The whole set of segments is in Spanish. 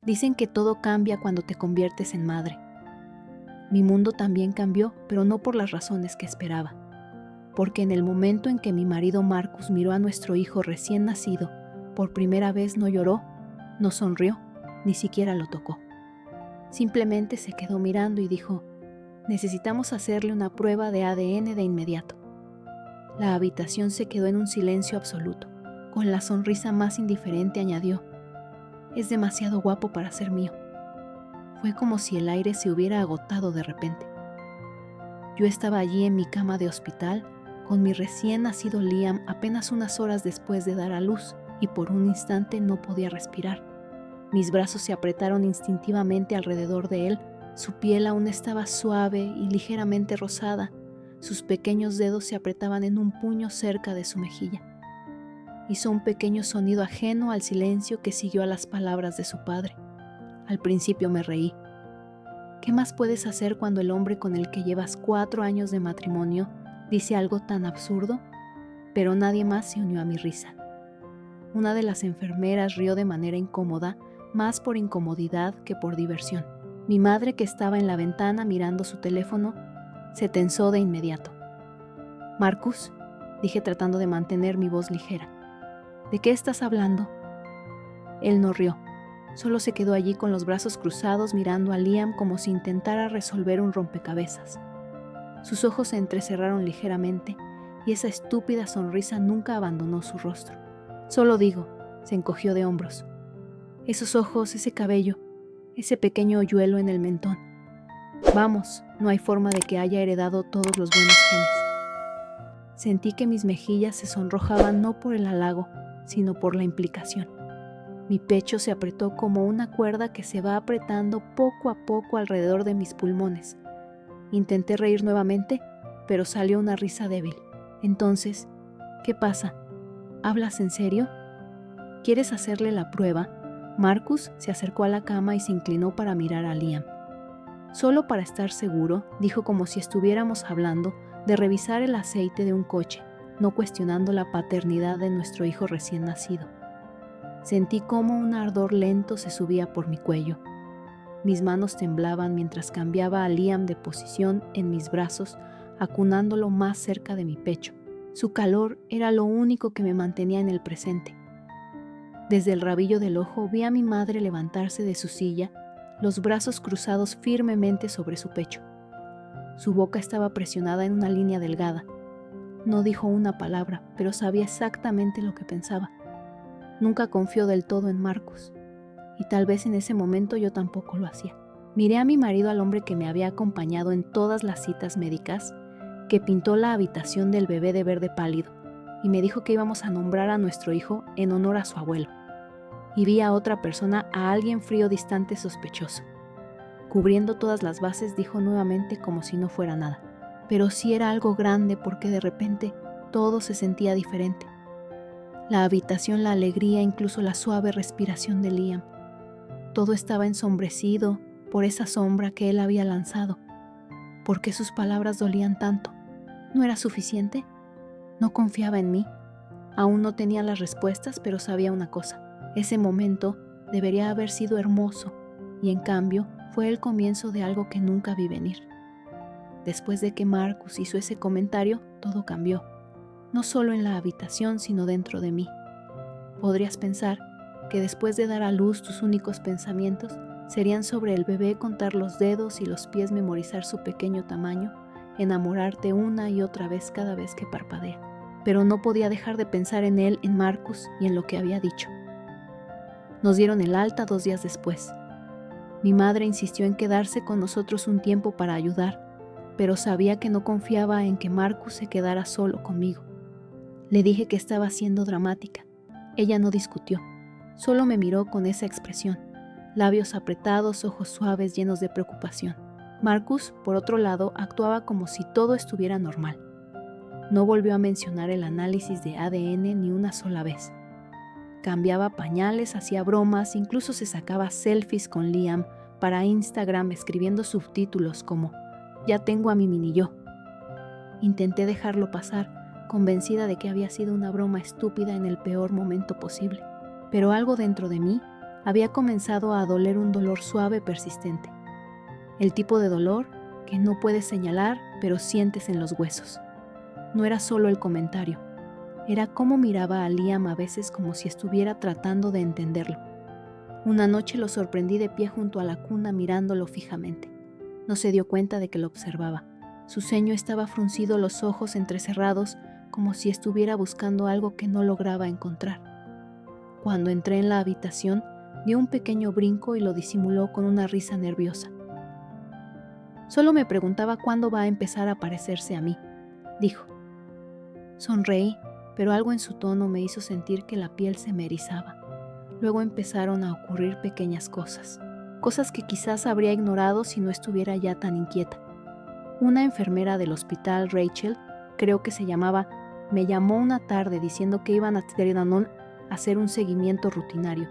Dicen que todo cambia cuando te conviertes en madre. Mi mundo también cambió, pero no por las razones que esperaba. Porque en el momento en que mi marido Marcus miró a nuestro hijo recién nacido, por primera vez no lloró, no sonrió, ni siquiera lo tocó. Simplemente se quedó mirando y dijo: necesitamos hacerle una prueba de ADN de inmediato. La habitación se quedó en un silencio absoluto. Con la sonrisa más indiferente añadió: es demasiado guapo para ser mío. Fue como si el aire se hubiera agotado de repente. Yo estaba allí en mi cama de hospital, con mi recién nacido Liam apenas unas horas después de dar a luz, y por un instante no podía respirar. Mis brazos se apretaron instintivamente alrededor de él, su piel aún estaba suave y ligeramente rosada, sus pequeños dedos se apretaban en un puño cerca de su mejilla. Hizo un pequeño sonido ajeno al silencio que siguió a las palabras de su padre. Al principio me reí. ¿Qué más puedes hacer cuando el hombre con el que llevas 4 años de matrimonio dice algo tan absurdo? Pero nadie más se unió a mi risa. Una de las enfermeras rió de manera incómoda, más por incomodidad que por diversión. Mi madre, que estaba en la ventana mirando su teléfono, se tensó de inmediato. «Marcus», dije tratando de mantener mi voz ligera, «¿de qué estás hablando?» Él no rió, solo se quedó allí con los brazos cruzados mirando a Liam como si intentara resolver un rompecabezas. Sus ojos se entrecerraron ligeramente y esa estúpida sonrisa nunca abandonó su rostro. «Solo digo», se encogió de hombros. «Esos ojos, ese cabello, ese pequeño hoyuelo en el mentón. Vamos, no hay forma de que haya heredado todos los buenos genes». Sentí que mis mejillas se sonrojaban no por el halago, sino por la implicación. Mi pecho se apretó como una cuerda que se va apretando poco a poco alrededor de mis pulmones. Intenté reír nuevamente, pero salió una risa débil. Entonces, ¿qué pasa? ¿Hablas en serio? ¿Quieres hacerle la prueba? Marcus se acercó a la cama y se inclinó para mirar a Liam. Solo para estar seguro, dijo como si estuviéramos hablando de revisar el aceite de un coche, no cuestionando la paternidad de nuestro hijo recién nacido. Sentí cómo un ardor lento se subía por mi cuello. Mis manos temblaban mientras cambiaba a Liam de posición en mis brazos, acunándolo más cerca de mi pecho. Su calor era lo único que me mantenía en el presente. Desde el rabillo del ojo vi a mi madre levantarse de su silla, los brazos cruzados firmemente sobre su pecho. Su boca estaba presionada en una línea delgada. No dijo una palabra, pero sabía exactamente lo que pensaba. Nunca confió del todo en Marcus, y tal vez en ese momento yo tampoco lo hacía. Miré a mi marido, al hombre que me había acompañado en todas las citas médicas, que pintó la habitación del bebé de verde pálido, y me dijo que íbamos a nombrar a nuestro hijo en honor a su abuelo. Y vi a otra persona, a alguien frío, distante, sospechoso. Cubriendo todas las bases, dijo nuevamente como si no fuera nada. Pero sí era algo grande, porque de repente todo se sentía diferente. La habitación, la alegría, incluso la suave respiración de Liam. Todo estaba ensombrecido por esa sombra que él había lanzado. ¿Por qué sus palabras dolían tanto? ¿No era suficiente? ¿No confiaba en mí? Aún no tenía las respuestas, pero sabía una cosa. Ese momento debería haber sido hermoso, y en cambio fue el comienzo de algo que nunca vi venir. Después de que Marcus hizo ese comentario, todo cambió. No solo en la habitación, sino dentro de mí. Podrías pensar que después de dar a luz tus únicos pensamientos serían sobre el bebé, contar los dedos y los pies, memorizar su pequeño tamaño, enamorarte una y otra vez cada vez que parpadea. Pero no podía dejar de pensar en él, en Marcus y en lo que había dicho. Nos dieron el alta 2 días después. Mi madre insistió en quedarse con nosotros un tiempo para ayudar, pero sabía que no confiaba en que Marcus se quedara solo conmigo. Le dije que estaba siendo dramática. Ella no discutió, solo me miró con esa expresión, labios apretados, ojos suaves llenos de preocupación. Marcus, por otro lado, actuaba como si todo estuviera normal. No volvió a mencionar el análisis de ADN ni una sola vez. Cambiaba pañales, hacía bromas, incluso se sacaba selfies con Liam para Instagram escribiendo subtítulos como «Ya tengo a mi mini yo». Intenté dejarlo pasar, convencida de que había sido una broma estúpida en el peor momento posible. Pero algo dentro de mí, había comenzado a doler un dolor suave persistente. El tipo de dolor que no puedes señalar, pero sientes en los huesos. No era solo el comentario, era cómo miraba a Liam a veces como si estuviera tratando de entenderlo. Una noche lo sorprendí de pie junto a la cuna mirándolo fijamente. No se dio cuenta de que lo observaba. Su ceño estaba fruncido, los ojos entrecerrados, como si estuviera buscando algo que no lograba encontrar. Cuando entré en la habitación, dio un pequeño brinco y lo disimuló con una risa nerviosa. Solo me preguntaba cuándo va a empezar a parecerse a mí, dijo. Sonreí, pero algo en su tono me hizo sentir que la piel se me erizaba. Luego empezaron a ocurrir pequeñas cosas que quizás habría ignorado si no estuviera ya tan inquieta. Una enfermera del hospital, Rachel, creo que se llamaba, me llamó una tarde diciendo que iban a Trianon a hacer un seguimiento rutinario.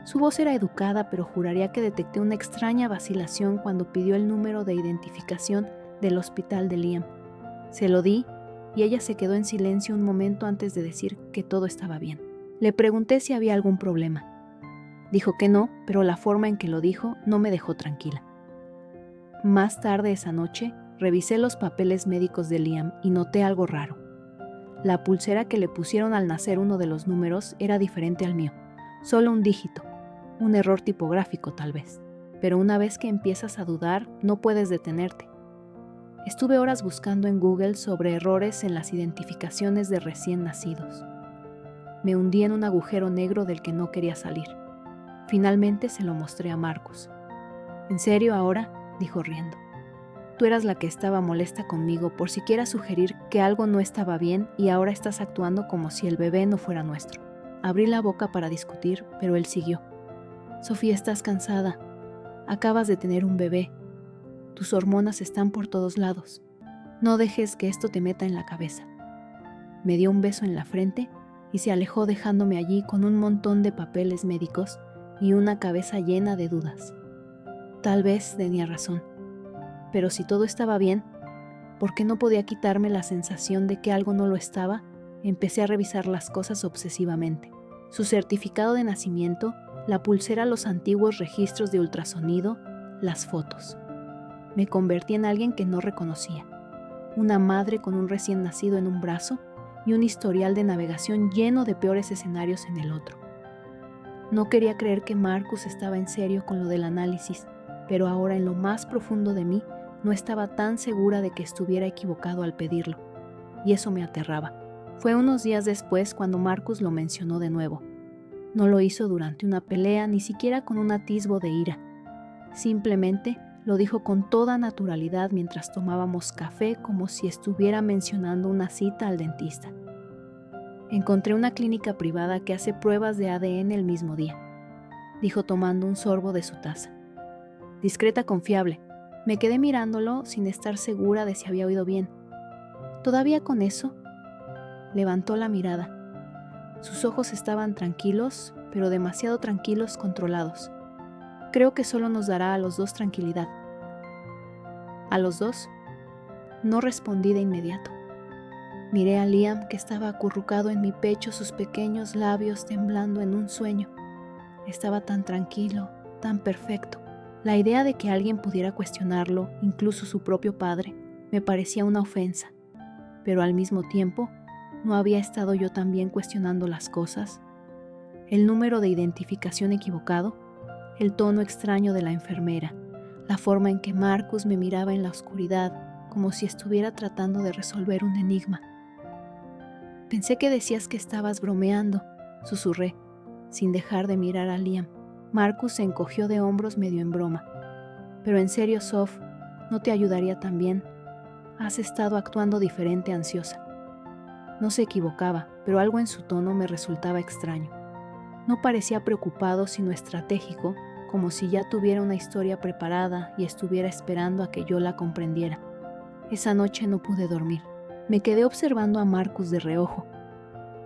Su voz era educada, pero juraría que detecté una extraña vacilación cuando pidió el número de identificación del hospital de Liam. Se lo di y ella se quedó en silencio un momento antes de decir que todo estaba bien. Le pregunté si había algún problema. Dijo que no, pero la forma en que lo dijo no me dejó tranquila. Más tarde esa noche, revisé los papeles médicos de Liam y noté algo raro. La pulsera que le pusieron al nacer uno de los números era diferente al mío, solo un dígito, un error tipográfico tal vez. Pero una vez que empiezas a dudar, no puedes detenerte. Estuve horas buscando en Google sobre errores en las identificaciones de recién nacidos. Me hundí en un agujero negro del que no quería salir. Finalmente se lo mostré a Marcus. ¿En serio ahora?, dijo riendo. Tú eras la que estaba molesta conmigo por siquiera sugerir que algo no estaba bien y ahora estás actuando como si el bebé no fuera nuestro. Abrí la boca para discutir, pero él siguió. Sofía, estás cansada. Acabas de tener un bebé. Tus hormonas están por todos lados. No dejes que esto te meta en la cabeza. Me dio un beso en la frente y se alejó dejándome allí con un montón de papeles médicos y una cabeza llena de dudas. Tal vez tenía razón. Pero si todo estaba bien, ¿por qué no podía quitarme la sensación de que algo no lo estaba? Empecé a revisar las cosas obsesivamente. Su certificado de nacimiento, la pulsera, los antiguos registros de ultrasonido, las fotos. Me convertí en alguien que no reconocía. Una madre con un recién nacido en un brazo y un historial de navegación lleno de peores escenarios en el otro. No quería creer que Marcus estaba en serio con lo del análisis, pero ahora en lo más profundo de mí no estaba tan segura de que estuviera equivocado al pedirlo, y eso me aterraba. Fue unos días después cuando Marcus lo mencionó de nuevo. No lo hizo durante una pelea, ni siquiera con un atisbo de ira. Simplemente lo dijo con toda naturalidad mientras tomábamos café, como si estuviera mencionando una cita al dentista. Encontré una clínica privada que hace pruebas de ADN el mismo día, dijo tomando un sorbo de su taza. Discreta, confiable. Me quedé mirándolo sin estar segura de si había oído bien. ¿Todavía con eso? Levantó la mirada. Sus ojos estaban tranquilos, pero demasiado tranquilos, controlados. Creo que solo nos dará a los dos tranquilidad. ¿A los dos? No respondí de inmediato. Miré a Liam, que estaba acurrucado en mi pecho, sus pequeños labios temblando en un sueño. Estaba tan tranquilo, tan perfecto. La idea de que alguien pudiera cuestionarlo, incluso su propio padre, me parecía una ofensa. Pero al mismo tiempo, ¿no había estado yo también cuestionando las cosas? El número de identificación equivocado, el tono extraño de la enfermera, la forma en que Marcus me miraba en la oscuridad, como si estuviera tratando de resolver un enigma. Pensé que decías que estabas bromeando, susurré, sin dejar de mirar a Liam. Marcus se encogió de hombros medio en broma. Pero en serio, Sof, ¿no te ayudaría también? Has estado actuando diferente, ansiosa. No se equivocaba, pero algo en su tono me resultaba extraño. No parecía preocupado, sino estratégico, como si ya tuviera una historia preparada y estuviera esperando a que yo la comprendiera. Esa noche no pude dormir. Me quedé observando a Marcus de reojo.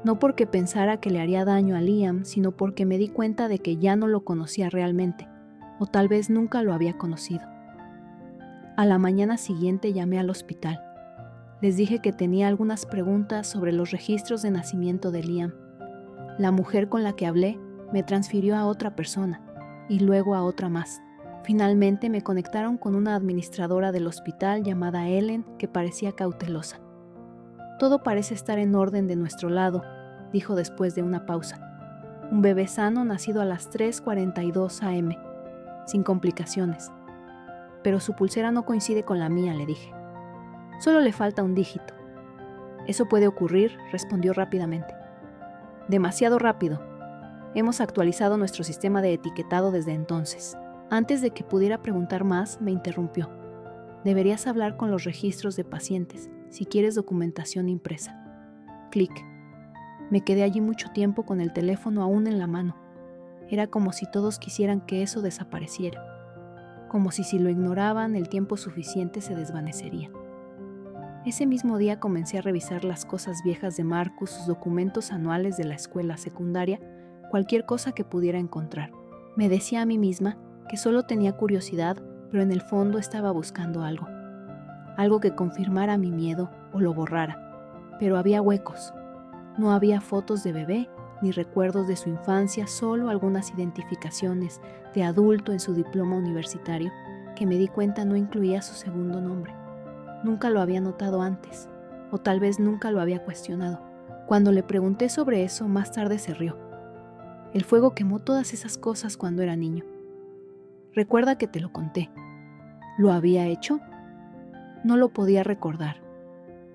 No porque pensara que le haría daño a Liam, sino porque me di cuenta de que ya no lo conocía realmente, o tal vez nunca lo había conocido. A la mañana siguiente llamé al hospital. Les dije que tenía algunas preguntas sobre los registros de nacimiento de Liam. La mujer con la que hablé Me transfirió a otra persona y luego a otra más. Finalmente me conectaron con una administradora del hospital llamada Ellen que parecía cautelosa. Todo parece estar en orden de nuestro lado, dijo después de una pausa. Un bebé sano nacido a las 3:42 am, sin complicaciones. Pero su pulsera no coincide con la mía, le dije. Solo le falta un dígito. Eso puede ocurrir, respondió rápidamente. Demasiado rápido. Hemos actualizado nuestro sistema de etiquetado desde entonces. Antes de que pudiera preguntar más, me interrumpió. Deberías hablar con los registros de pacientes, si quieres documentación impresa. Clic. Me quedé allí mucho tiempo con el teléfono aún en la mano. Era como si todos quisieran que eso desapareciera. Como si lo ignoraban, el tiempo suficiente se desvanecería. Ese mismo día comencé a revisar las cosas viejas de Marcus, sus documentos anuales de la escuela secundaria, cualquier cosa que pudiera encontrar. Me decía a mí misma que solo tenía curiosidad, pero en el fondo estaba buscando algo. Algo que confirmara mi miedo o lo borrara. Pero había huecos. No había fotos de bebé, ni recuerdos de su infancia, solo algunas identificaciones de adulto en su diploma universitario, que me di cuenta no incluía su segundo nombre. Nunca lo había notado antes, o tal vez nunca lo había cuestionado. Cuando le pregunté sobre eso, más tarde se rió. El fuego quemó todas esas cosas cuando era niño. Recuerda que te lo conté. ¿Lo había hecho? No lo podía recordar.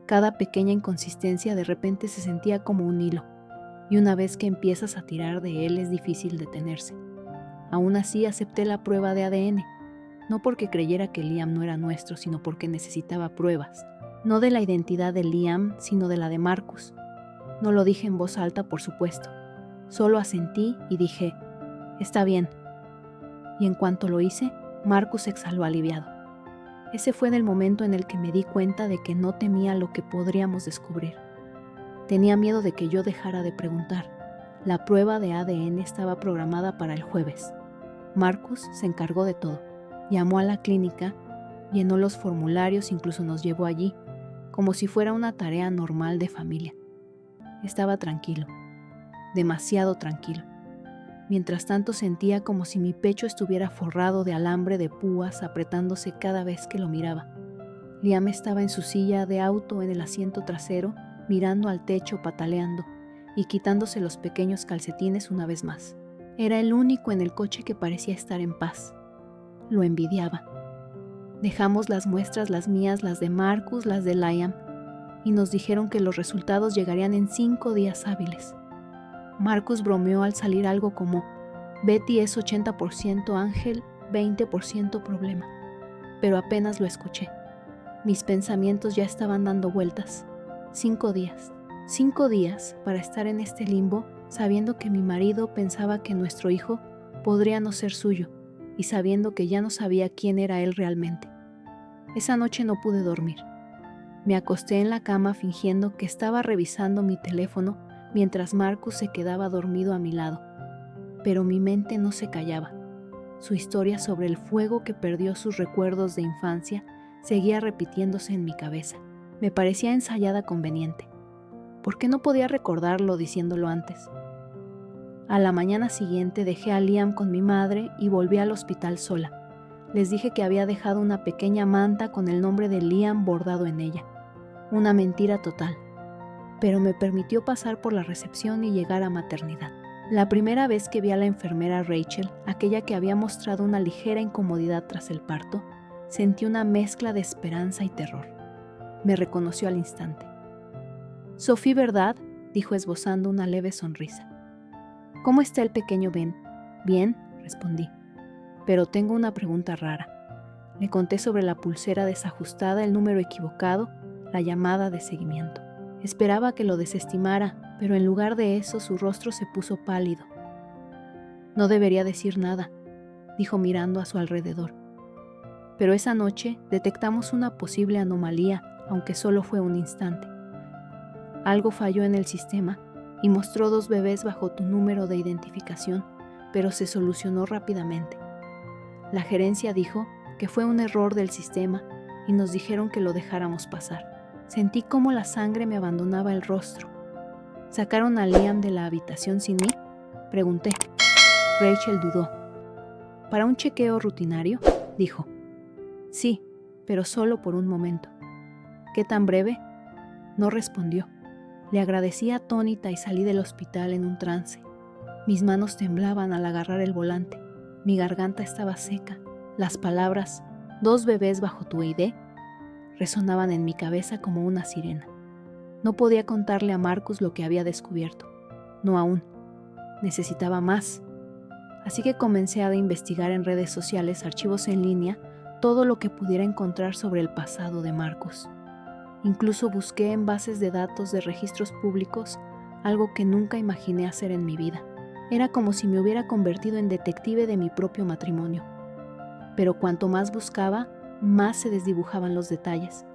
Cada pequeña inconsistencia de repente se sentía como un hilo, y una vez que empiezas a tirar de él es difícil detenerse. Aún así acepté la prueba de ADN, no porque creyera que Liam no era nuestro, sino porque necesitaba pruebas, no de la identidad de Liam, sino de la de Marcus. No lo dije en voz alta, por supuesto, solo asentí y dije, está bien. Y en cuanto lo hice, Marcus exhaló aliviado. Ese fue el momento en el que me di cuenta de que no temía lo que podríamos descubrir. Tenía miedo de que yo dejara de preguntar. La prueba de ADN estaba programada para el jueves. Marcus se encargó de todo. Llamó a la clínica, llenó los formularios, incluso nos llevó allí, como si fuera una tarea normal de familia. Estaba tranquilo, demasiado tranquilo. Mientras tanto sentía como si mi pecho estuviera forrado de alambre de púas apretándose cada vez que lo miraba. Liam estaba en su silla de auto en el asiento trasero, mirando al techo, pataleando y quitándose los pequeños calcetines una vez más. Era el único en el coche que parecía estar en paz. Lo envidiaba. Dejamos las muestras, las mías, las de Marcus, las de Liam, y nos dijeron que los resultados llegarían en 5 días hábiles. Marcus bromeó al salir algo como, Betty es 80% ángel, 20% problema. Pero apenas lo escuché. Mis pensamientos ya estaban dando vueltas. 5 días. 5 días para estar en este limbo, sabiendo que mi marido pensaba que nuestro hijo podría no ser suyo, y sabiendo que ya no sabía quién era él realmente. Esa noche no pude dormir. Me acosté en la cama fingiendo que estaba revisando mi teléfono mientras Marcus se quedaba dormido a mi lado. Pero mi mente no se callaba. Su historia sobre el fuego que perdió sus recuerdos de infancia seguía repitiéndose en mi cabeza. Me parecía ensayada conveniente. ¿Por qué no podía recordarlo diciéndolo antes? A la mañana siguiente dejé a Liam con mi madre y volví al hospital sola. Les dije que había dejado una pequeña manta con el nombre de Liam bordado en ella. Una mentira total. Pero me permitió pasar por la recepción y llegar a maternidad. La primera vez que vi a la enfermera Rachel, aquella que había mostrado una ligera incomodidad tras el parto, sentí una mezcla de esperanza y terror. Me reconoció al instante. «Sophie, ¿verdad?», dijo esbozando una leve sonrisa. «¿Cómo está el pequeño Ben?». «Bien», respondí. «Pero tengo una pregunta rara». Le conté sobre la pulsera desajustada, el número equivocado, la llamada de seguimiento. Esperaba que lo desestimara, pero en lugar de eso su rostro se puso pálido. «No debería decir nada», dijo mirando a su alrededor. Pero esa noche detectamos una posible anomalía, aunque solo fue un instante. Algo falló en el sistema y mostró 2 bebés bajo tu número de identificación, pero se solucionó rápidamente. La gerencia dijo que fue un error del sistema y nos dijeron que lo dejáramos pasar. Sentí cómo la sangre me abandonaba el rostro. ¿Sacaron a Liam de la habitación sin mí?, pregunté. Rachel dudó. ¿Para un chequeo rutinario?, dijo. Sí, pero solo por un momento. ¿Qué tan breve? No respondió. Le agradecí atónita y salí del hospital en un trance. Mis manos temblaban al agarrar el volante. Mi garganta estaba seca. Las palabras, 2 bebés bajo tu ID, resonaban en mi cabeza como una sirena. No podía contarle a Marcus lo que había descubierto. No aún. Necesitaba más. Así que comencé a investigar en redes sociales, archivos en línea, todo lo que pudiera encontrar sobre el pasado de Marcus. Incluso busqué en bases de datos de registros públicos, algo que nunca imaginé hacer en mi vida. Era como si me hubiera convertido en detective de mi propio matrimonio. Pero cuanto más buscaba, más se desdibujaban los detalles.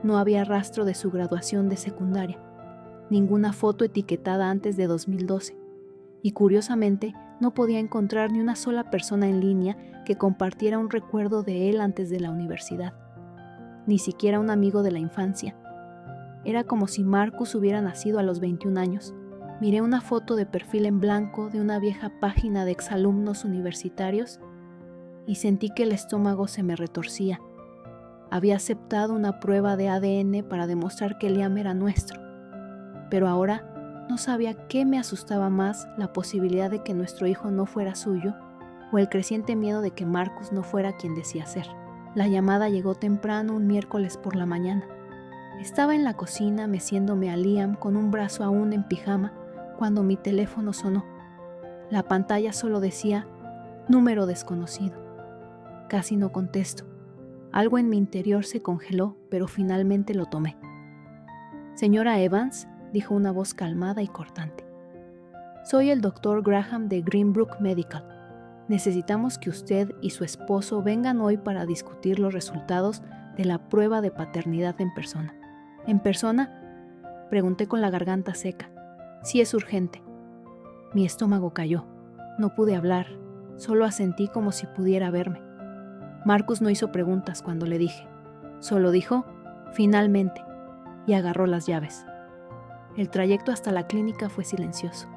No había rastro de su graduación de secundaria, ninguna foto etiquetada antes de 2012, y curiosamente no podía encontrar ni una sola persona en línea que compartiera un recuerdo de él antes de la universidad, ni siquiera un amigo de la infancia. Era como si Marcus hubiera nacido a los 21 años. Miré una foto de perfil en blanco de una vieja página de exalumnos universitarios y sentí que el estómago se me retorcía. Había aceptado una prueba de ADN para demostrar que Liam era nuestro, pero ahora no sabía qué me asustaba más, la posibilidad de que nuestro hijo no fuera suyo o el creciente miedo de que Marcus no fuera quien decía ser. La llamada llegó temprano un miércoles por la mañana. Estaba en la cocina meciéndome a Liam con un brazo aún en pijama cuando mi teléfono sonó. La pantalla solo decía número desconocido. Casi no contesto. Algo en mi interior se congeló, pero finalmente lo tomé. Señora Evans, dijo una voz calmada y cortante. Soy el Dr. Graham de Greenbrook Medical. Necesitamos que usted y su esposo vengan hoy para discutir los resultados de la prueba de paternidad en persona. ¿En persona?, pregunté con la garganta seca. Sí, es urgente. Mi estómago cayó. No pude hablar, solo asentí como si pudiera verme. Marcus no hizo preguntas cuando le dije. Solo dijo, finalmente, y agarró las llaves. El trayecto hasta la clínica fue silencioso.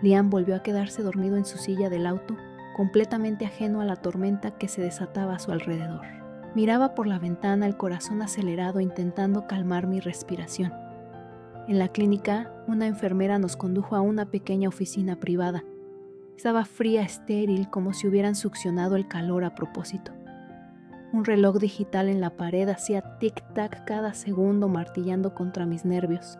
Liam volvió a quedarse dormido en su silla del auto, completamente ajeno a la tormenta que se desataba a su alrededor. Miraba por la ventana, el corazón acelerado, intentando calmar mi respiración. En la clínica, una enfermera nos condujo a una pequeña oficina privada. Estaba fría, estéril, como si hubieran succionado el calor a propósito. Un reloj digital en la pared hacía tic-tac cada segundo, martillando contra mis nervios.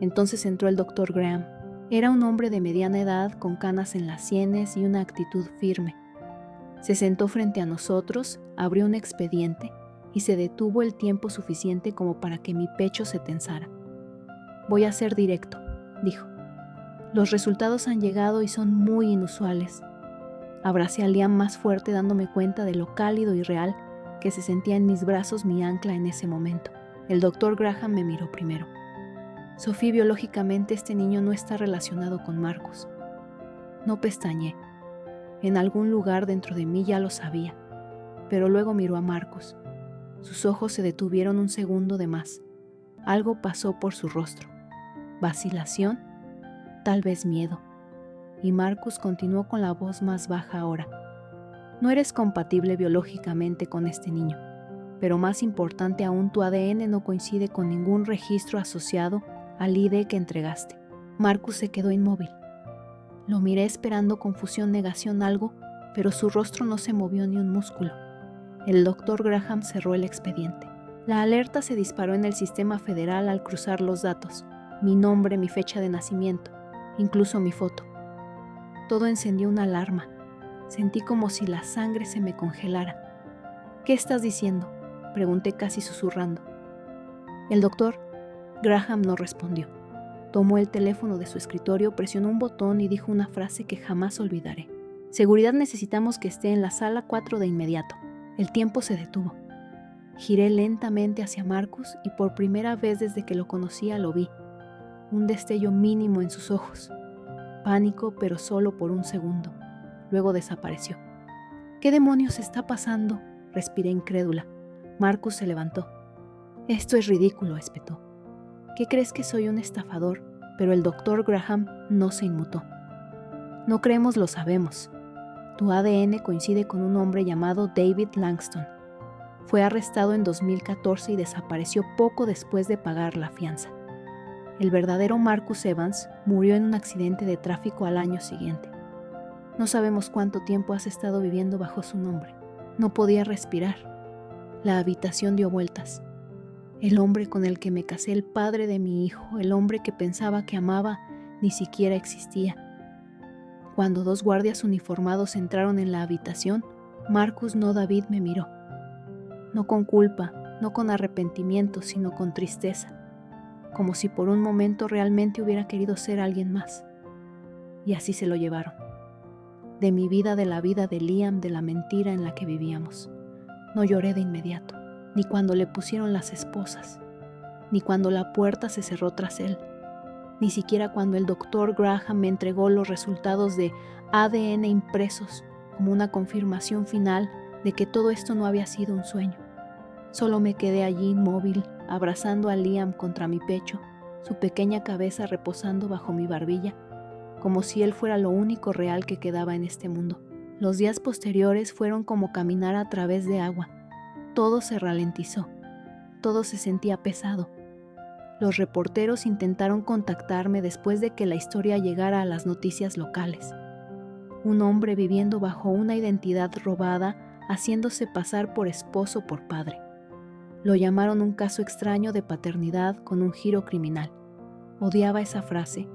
Entonces entró el Dr. Graham. Era un hombre de mediana edad, con canas en las sienes y una actitud firme. Se sentó frente a nosotros, abrió un expediente y se detuvo el tiempo suficiente como para que mi pecho se tensara. Voy a ser directo, dijo. Los resultados han llegado y son muy inusuales. Abracé a Liam más fuerte, dándome cuenta de lo cálido y real que se sentía en mis brazos mi ancla en ese momento. El Dr. Graham me miró primero. Sophie, biológicamente este niño no está relacionado con Marcus. No pestañeé. En algún lugar dentro de mí ya lo sabía, pero luego miró a Marcus. Sus ojos se detuvieron un segundo de más. Algo pasó por su rostro. ¿Vacilación? Tal vez miedo. Y Marcus continuó con la voz más baja ahora. No eres compatible biológicamente con este niño, pero más importante aún, tu ADN no coincide con ningún registro asociado al ID que entregaste. Marcus se quedó inmóvil. Lo miré esperando confusión, negación, algo, pero su rostro no se movió ni un músculo. El Dr. Graham cerró el expediente. La alerta se disparó en el sistema federal al cruzar los datos. Mi nombre, mi fecha de nacimiento, incluso mi foto. Todo encendió una alarma. Sentí como si la sangre se me congelara. ¿Qué estás diciendo?, pregunté casi susurrando. El Dr. Graham no respondió. Tomó el teléfono de su escritorio, presionó un botón y dijo una frase que jamás olvidaré. Seguridad, necesitamos que esté en la sala 4 de inmediato. El tiempo se detuvo. Giré lentamente hacia Marcus y por primera vez desde que lo conocía lo vi. Un destello mínimo en sus ojos. Pánico, pero solo por un segundo. Luego desapareció. ¿Qué demonios está pasando?, respiré incrédula. Marcus se levantó. Esto es ridículo, espetó. ¿Qué crees, que soy un estafador? Pero el Dr. Graham no se inmutó. No creemos, lo sabemos. Tu ADN coincide con un hombre llamado David Langston. Fue arrestado en 2014 y desapareció poco después de pagar la fianza. El verdadero Marcus Evans murió en un accidente de tráfico al año siguiente. No sabemos cuánto tiempo has estado viviendo bajo su nombre. No podía respirar. La habitación dio vueltas. El hombre con el que me casé, el padre de mi hijo, el hombre que pensaba que amaba, ni siquiera existía. Cuando 2 guardias uniformados entraron en la habitación, Marcus, no David, me miró. No con culpa, no con arrepentimiento, sino con tristeza, como si por un momento realmente hubiera querido ser alguien más. Y así se lo llevaron. De mi vida, de la vida de Liam, de la mentira en la que vivíamos. No lloré de inmediato, ni cuando le pusieron las esposas, ni cuando la puerta se cerró tras él, ni siquiera cuando el doctor Graham me entregó los resultados de ADN impresos como una confirmación final de que todo esto no había sido un sueño. Solo me quedé allí inmóvil, abrazando a Liam contra mi pecho, su pequeña cabeza reposando bajo mi barbilla, como si él fuera lo único real que quedaba en este mundo. Los días posteriores fueron como caminar a través de agua. Todo se ralentizó, todo se sentía pesado. Los reporteros intentaron contactarme después de que la historia llegara a las noticias locales. Un hombre viviendo bajo una identidad robada, haciéndose pasar por esposo o por padre. Lo llamaron un caso extraño de paternidad con un giro criminal. Odiaba esa frase.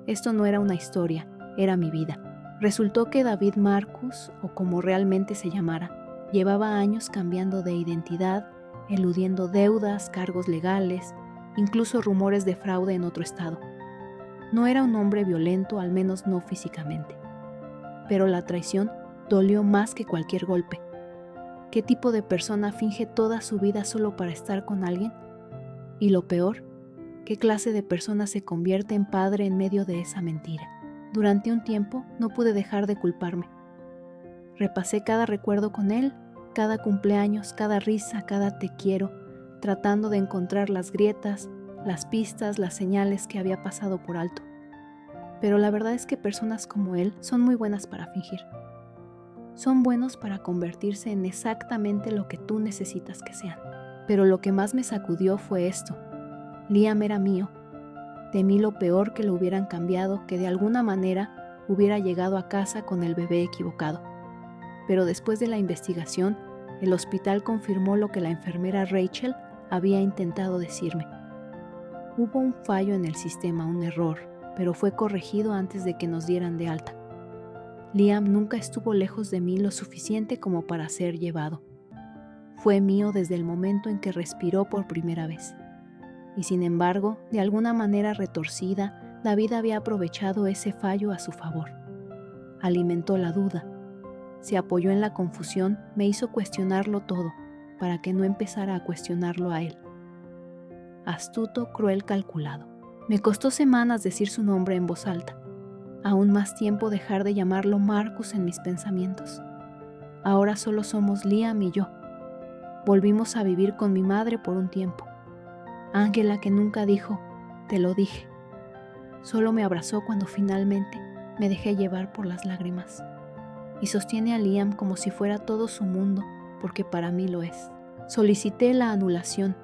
Esto no era una historia, era mi vida. Resultó que David Marcus, o como realmente se llamara, llevaba años cambiando de identidad, eludiendo deudas, cargos legales, incluso rumores de fraude en otro estado. No era un hombre violento, al menos no físicamente. Pero la traición dolió más que cualquier golpe. ¿Qué tipo de persona finge toda su vida solo para estar con alguien? Y lo peor, ¿qué clase de persona se convierte en padre en medio de esa mentira? Durante un tiempo no pude dejar de culparme. Repasé cada recuerdo con él, cada cumpleaños, cada risa, cada te quiero, tratando de encontrar las grietas, las pistas, las señales que había pasado por alto. Pero la verdad es que personas como él son muy buenas para fingir. Son buenos para convertirse en exactamente lo que tú necesitas que sean. Pero lo que más me sacudió fue esto. Liam era mío. Temí lo peor, que lo hubieran cambiado, que de alguna manera hubiera llegado a casa con el bebé equivocado. Pero después de la investigación, el hospital confirmó lo que la enfermera Rachel había intentado decirme. Hubo un fallo en el sistema, un error, pero fue corregido antes de que nos dieran de alta. Liam nunca estuvo lejos de mí lo suficiente como para ser llevado. Fue mío desde el momento en que respiró por primera vez. Y sin embargo, de alguna manera retorcida, David había aprovechado ese fallo a su favor. Alimentó la duda. Se apoyó en la confusión, me hizo cuestionarlo todo, para que no empezara a cuestionarlo a él. Astuto, cruel, calculado. Me costó semanas decir su nombre en voz alta. Aún más tiempo dejar de llamarlo Marcus en mis pensamientos. Ahora solo somos Liam y yo. Volvimos a vivir con mi madre por un tiempo. Ángela, que nunca dijo, te lo dije. Solo me abrazó cuando finalmente me dejé llevar por las lágrimas. Y sostiene a Liam como si fuera todo su mundo, porque para mí lo es. Solicité la anulación.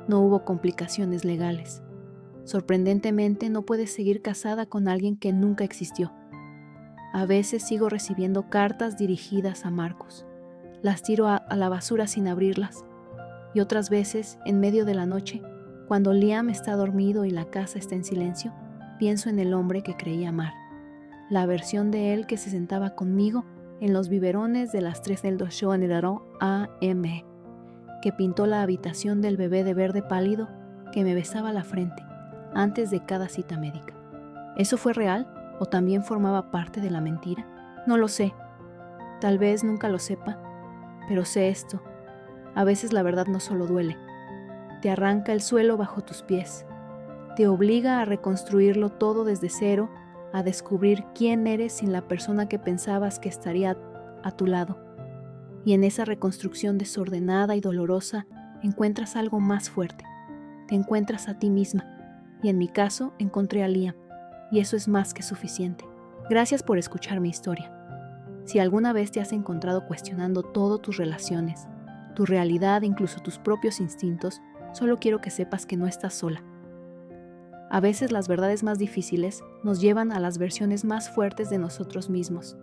No hubo complicaciones legales. Sorprendentemente, no puedes seguir casada con alguien que nunca existió. A veces sigo recibiendo cartas dirigidas a Marcus. Las tiro a la basura sin abrirlas. Y otras veces, en medio de la noche, cuando Liam está dormido y la casa está en silencio, pienso en el hombre que creí amar. La versión de él que se sentaba conmigo en los biberones de las 3 del show en el AM, que pintó la habitación del bebé de verde pálido, que me besaba la frente antes de cada cita médica. ¿Eso fue real o también formaba parte de la mentira? No lo sé. Tal vez nunca lo sepa, pero sé esto. A veces la verdad no solo duele. Te arranca el suelo bajo tus pies. Te obliga a reconstruirlo todo desde cero, a descubrir quién eres sin la persona que pensabas que estaría a tu lado. Y en esa reconstrucción desordenada y dolorosa encuentras algo más fuerte. Te encuentras a ti misma. Y en mi caso, encontré a Liam, y eso es más que suficiente. Gracias por escuchar mi historia. Si alguna vez te has encontrado cuestionando todo tus relaciones, tu realidad, incluso tus propios instintos, solo quiero que sepas que no estás sola. A veces las verdades más difíciles nos llevan a las versiones más fuertes de nosotros mismos.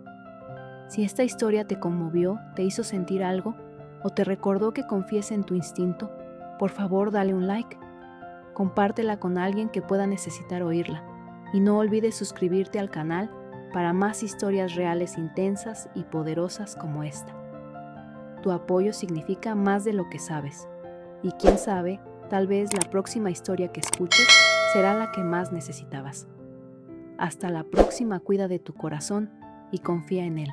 Si esta historia te conmovió, te hizo sentir algo o te recordó que confíes en tu instinto, por favor dale un like. Compártela con alguien que pueda necesitar oírla. Y no olvides suscribirte al canal para más historias reales intensas y poderosas como esta. Tu apoyo significa más de lo que sabes. Y quién sabe, tal vez la próxima historia que escuches será la que más necesitabas. Hasta la próxima, cuida de tu corazón y confía en él.